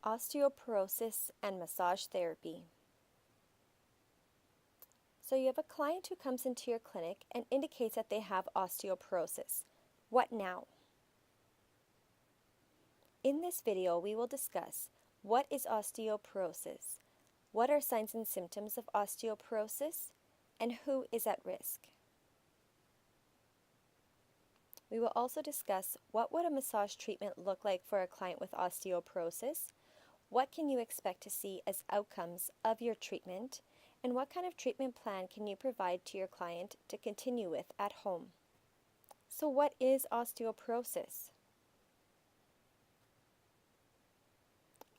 Osteoporosis and massage therapy. So you have a client who comes into your clinic and indicates that they have osteoporosis. What now? In this video, we will discuss what is osteoporosis, what are signs and symptoms of osteoporosis, and who is at risk. We will also discuss what would a massage treatment look like for a client with osteoporosis, what can you expect to see as outcomes of your treatment, and what kind of treatment plan can you provide to your client to continue with at home. So what is osteoporosis?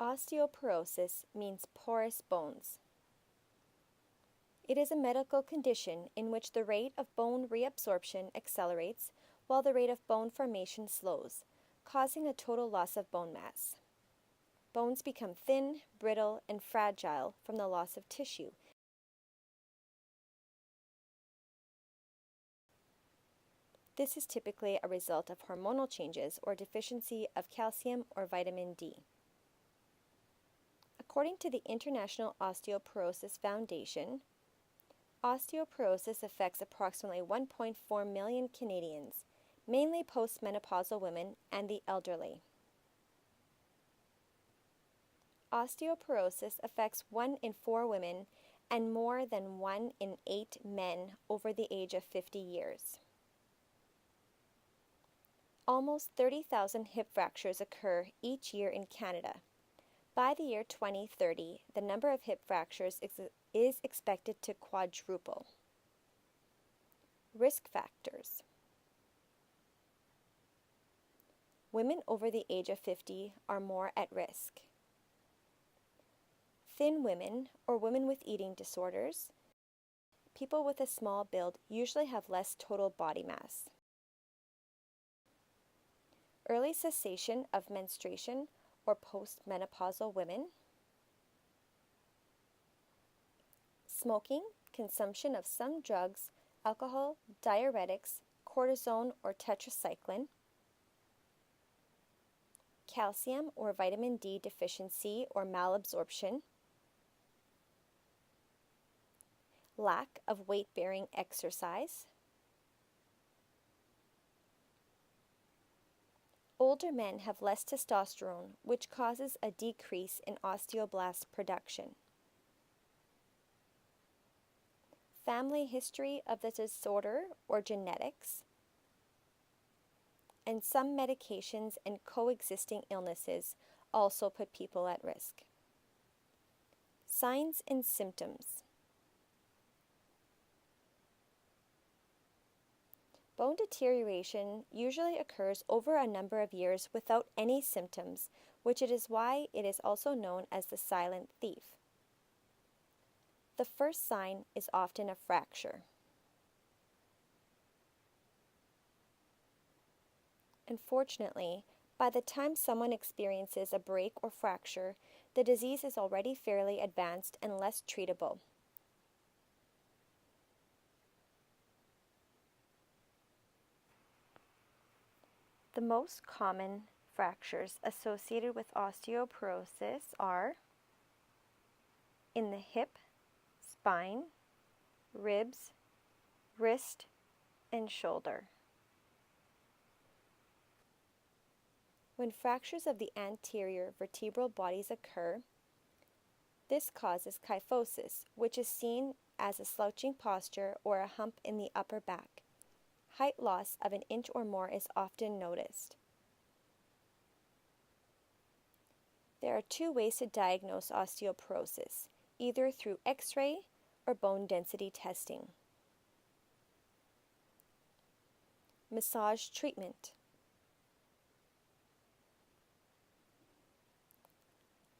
Osteoporosis means porous bones. It is a medical condition in which the rate of bone reabsorption accelerates while the rate of bone formation slows, causing a total loss of bone mass. Bones become thin, brittle, and fragile from the loss of tissue. This is typically a result of hormonal changes or deficiency of calcium or vitamin D. According to the International Osteoporosis Foundation, osteoporosis affects approximately 1.4 million Canadians, mainly postmenopausal women and the elderly. Osteoporosis affects 1 in 4 women and more than 1 in 8 men over the age of 50 years. Almost 30,000 hip fractures occur each year in Canada. By the year 2030, the number of hip fractures is expected to quadruple. Risk factors. Women over the age of 50 are more at risk. Thin women or women with eating disorders, people with a small build usually have less total body mass. Early cessation of menstruation or postmenopausal women, smoking, consumption of some drugs, alcohol, diuretics, cortisone or tetracycline, calcium or vitamin D deficiency or malabsorption, lack of weight-bearing exercise. Older men have less testosterone, which causes a decrease in osteoblast production. Family history of the disorder or genetics, and some medications and coexisting illnesses also put people at risk. Signs and symptoms. Bone deterioration usually occurs over a number of years without any symptoms, which is why it is also known as the silent thief. The first sign is often a fracture. Unfortunately, by the time someone experiences a break or fracture, the disease is already fairly advanced and less treatable. The most common fractures associated with osteoporosis are in the hip, spine, ribs, wrist, and shoulder. When fractures of the anterior vertebral bodies occur, this causes kyphosis, which is seen as a slouching posture or a hump in the upper back. Height loss of an inch or more is often noticed. There are 2 ways to diagnose osteoporosis, either through X-ray or bone density testing. Massage treatment.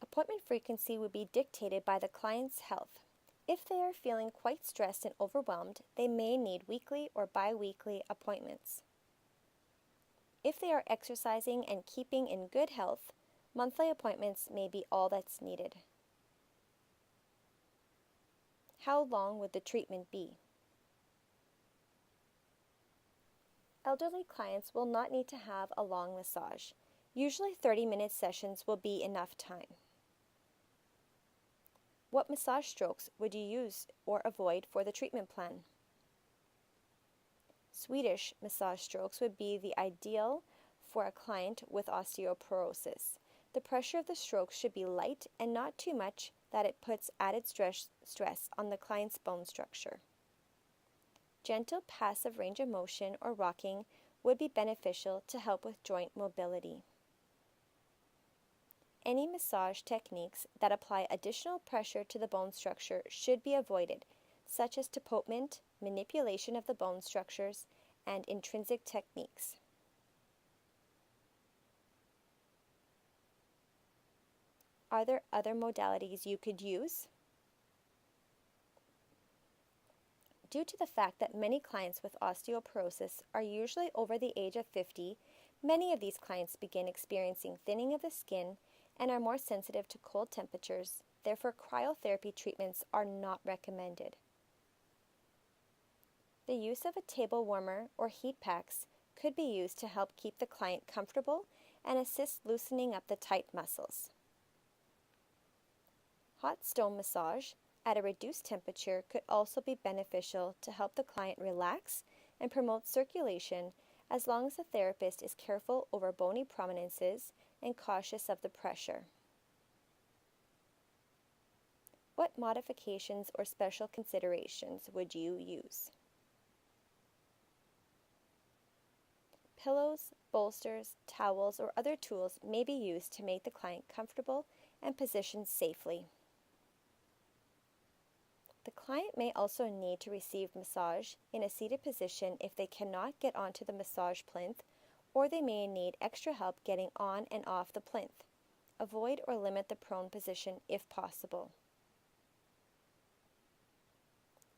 Appointment frequency would be dictated by the client's health. If they are feeling quite stressed and overwhelmed, they may need weekly or bi-weekly appointments. If they are exercising and keeping in good health, monthly appointments may be all that's needed. How long would the treatment be? Elderly clients will not need to have a long massage. Usually 30-minute sessions will be enough time. What massage strokes would you use or avoid for the treatment plan? Swedish massage strokes would be the ideal for a client with osteoporosis. The pressure of the strokes should be light and not too much that it puts added stress on the client's bone structure. Gentle passive range of motion or rocking would be beneficial to help with joint mobility. Any massage techniques that apply additional pressure to the bone structure should be avoided, such as tapotement, manipulation of the bone structures, and intrinsic techniques. Are there other modalities you could use? Due to the fact that many clients with osteoporosis are usually over the age of 50, many of these clients begin experiencing thinning of the skin and are more sensitive to cold temperatures. Therefore, cryotherapy treatments are not recommended. The use of a table warmer or heat packs could be used to help keep the client comfortable and assist loosening up the tight muscles. Hot stone massage at a reduced temperature could also be beneficial to help the client relax and promote circulation, as long as the therapist is careful over bony prominences and cautious of the pressure. What modifications or special considerations would you use? Pillows, bolsters, towels, or other tools may be used to make the client comfortable and positioned safely. The client may also need to receive massage in a seated position if they cannot get onto the massage plinth, or they may need extra help getting on and off the plinth. Avoid or limit the prone position if possible.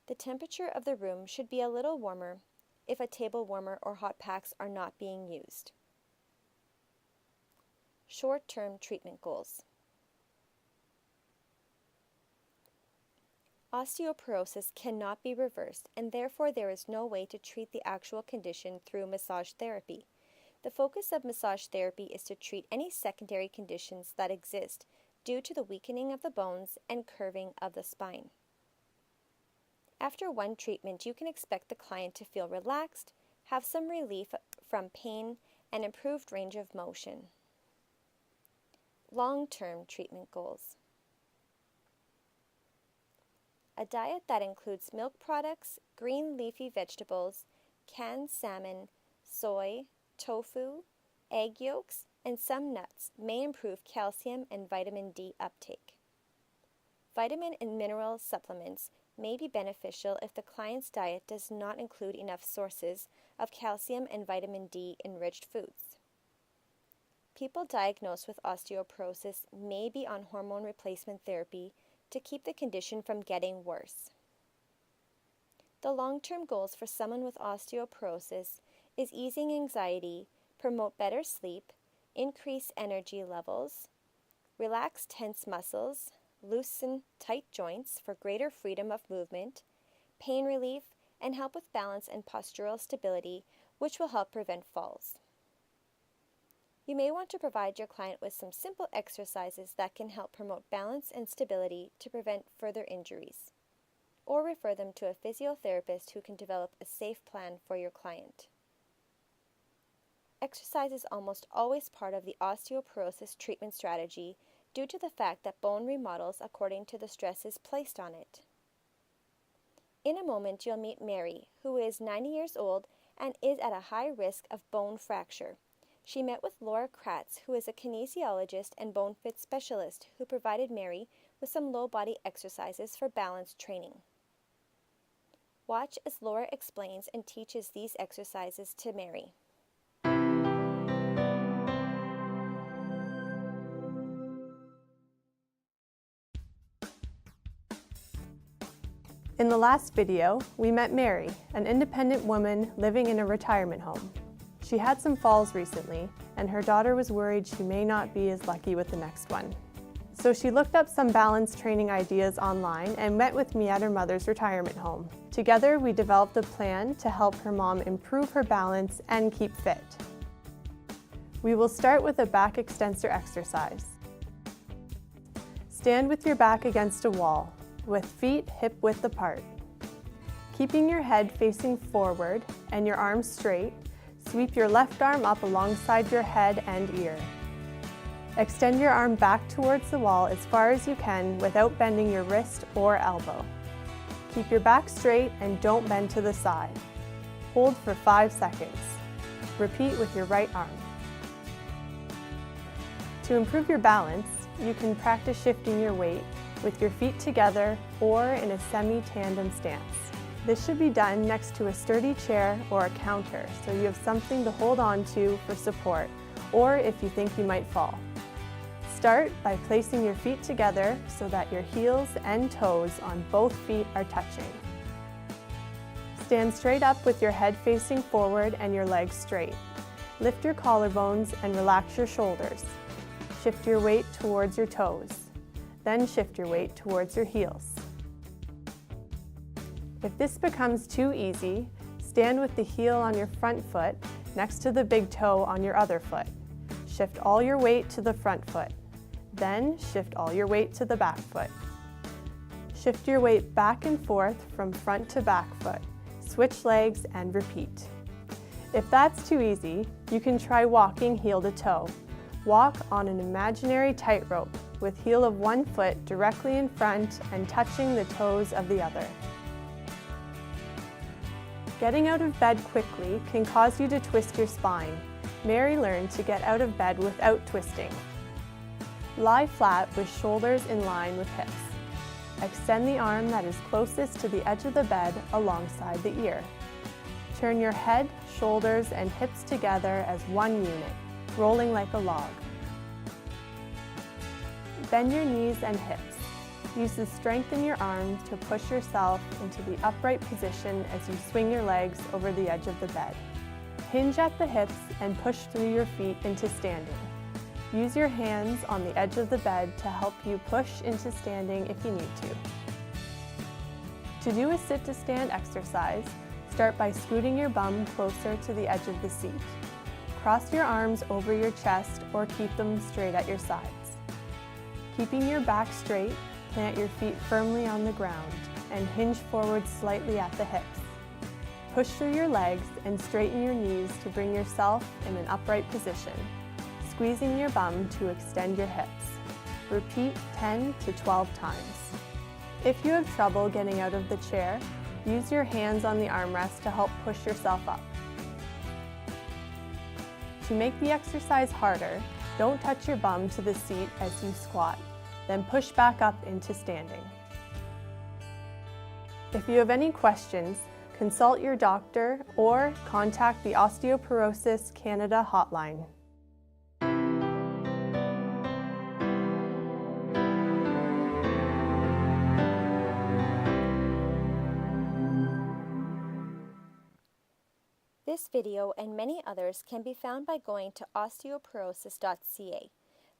The temperature of the room should be a little warmer if a table warmer or hot packs are not being used. Short-term treatment goals. Osteoporosis cannot be reversed, and therefore there is no way to treat the actual condition through massage therapy. The focus of massage therapy is to treat any secondary conditions that exist due to the weakening of the bones and curving of the spine. After one treatment, you can expect the client to feel relaxed, have some relief from pain, and improved range of motion. Long-term treatment goals. A diet that includes milk products, green leafy vegetables, canned salmon, soy, tofu, egg yolks, and some nuts may improve calcium and vitamin D uptake. Vitamin and mineral supplements may be beneficial if the client's diet does not include enough sources of calcium and vitamin D enriched foods. People diagnosed with osteoporosis may be on hormone replacement therapy to keep the condition from getting worse. The long-term goals for someone with osteoporosis is easing anxiety, promote better sleep, increase energy levels, relax tense muscles, loosen tight joints for greater freedom of movement, pain relief, and help with balance and postural stability, which will help prevent falls. You may want to provide your client with some simple exercises that can help promote balance and stability to prevent further injuries, or refer them to a physiotherapist who can develop a safe plan for your client. Exercise is almost always part of the osteoporosis treatment strategy due to the fact that bone remodels according to the stresses placed on it. In a moment, you'll meet Mary, who is 90 years old and is at a high risk of bone fracture. She met with Laura Kratz, who is a kinesiologist and bone fit specialist, who provided Mary with some low body exercises for balance training. Watch as Laura explains and teaches these exercises to Mary. In the last video, we met Mary, an independent woman living in a retirement home. She had some falls recently, and her daughter was worried she may not be as lucky with the next one. So she looked up some balance training ideas online and met with me at her mother's retirement home. Together, we developed a plan to help her mom improve her balance and keep fit. We will start with a back extensor exercise. Stand with your back against a wall, with feet hip-width apart. Keeping your head facing forward and your arms straight, sweep your left arm up alongside your head and ear. Extend your arm back towards the wall as far as you can without bending your wrist or elbow. Keep your back straight and don't bend to the side. Hold for 5 seconds. Repeat with your right arm. To improve your balance, you can practice shifting your weight with your feet together or in a semi-tandem stance. This should be done next to a sturdy chair or a counter so you have something to hold on to for support or if you think you might fall. Start by placing your feet together so that your heels and toes on both feet are touching. Stand straight up with your head facing forward and your legs straight. Lift your collarbones and relax your shoulders. Shift your weight towards your toes. Then shift your weight towards your heels. If this becomes too easy, stand with the heel on your front foot next to the big toe on your other foot. Shift all your weight to the front foot. Then shift all your weight to the back foot. Shift your weight back and forth from front to back foot. Switch legs and repeat. If that's too easy, you can try walking heel to toe. Walk on an imaginary tightrope with heel of one foot directly in front and touching the toes of the other. Getting out of bed quickly can cause you to twist your spine. Mary learned to get out of bed without twisting. Lie flat with shoulders in line with hips. Extend the arm that is closest to the edge of the bed alongside the ear. Turn your head, shoulders, and hips together as one unit, rolling like a log. Bend your knees and hips. Use the strength in your arms to push yourself into the upright position as you swing your legs over the edge of the bed. Hinge at the hips and push through your feet into standing. Use your hands on the edge of the bed to help you push into standing if you need to. To do a sit-to-stand exercise, start by scooting your bum closer to the edge of the seat. Cross your arms over your chest or keep them straight at your sides. Keeping your back straight, plant your feet firmly on the ground and hinge forward slightly at the hips. Push through your legs and straighten your knees to bring yourself in an upright position, squeezing your bum to extend your hips. Repeat 10 to 12 times. If you have trouble getting out of the chair, use your hands on the armrest to help push yourself up. To make the exercise harder, don't touch your bum to the seat as you squat, then push back up into standing. If you have any questions, consult your doctor or contact the Osteoporosis Canada hotline. This video and many others can be found by going to osteoporosis.ca.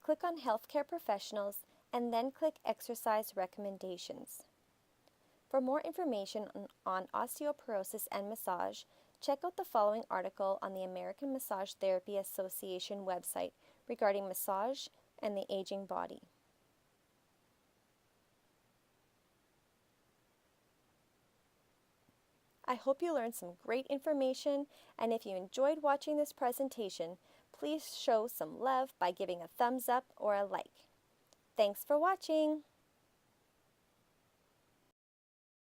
Click on Healthcare Professionals and then click Exercise Recommendations. For more information on osteoporosis and massage, check out the following article on the American Massage Therapy Association website regarding massage and the aging body. I hope you learned some great information, and if you enjoyed watching this presentation, please show some love by giving a thumbs up or a like. Thanks for watching!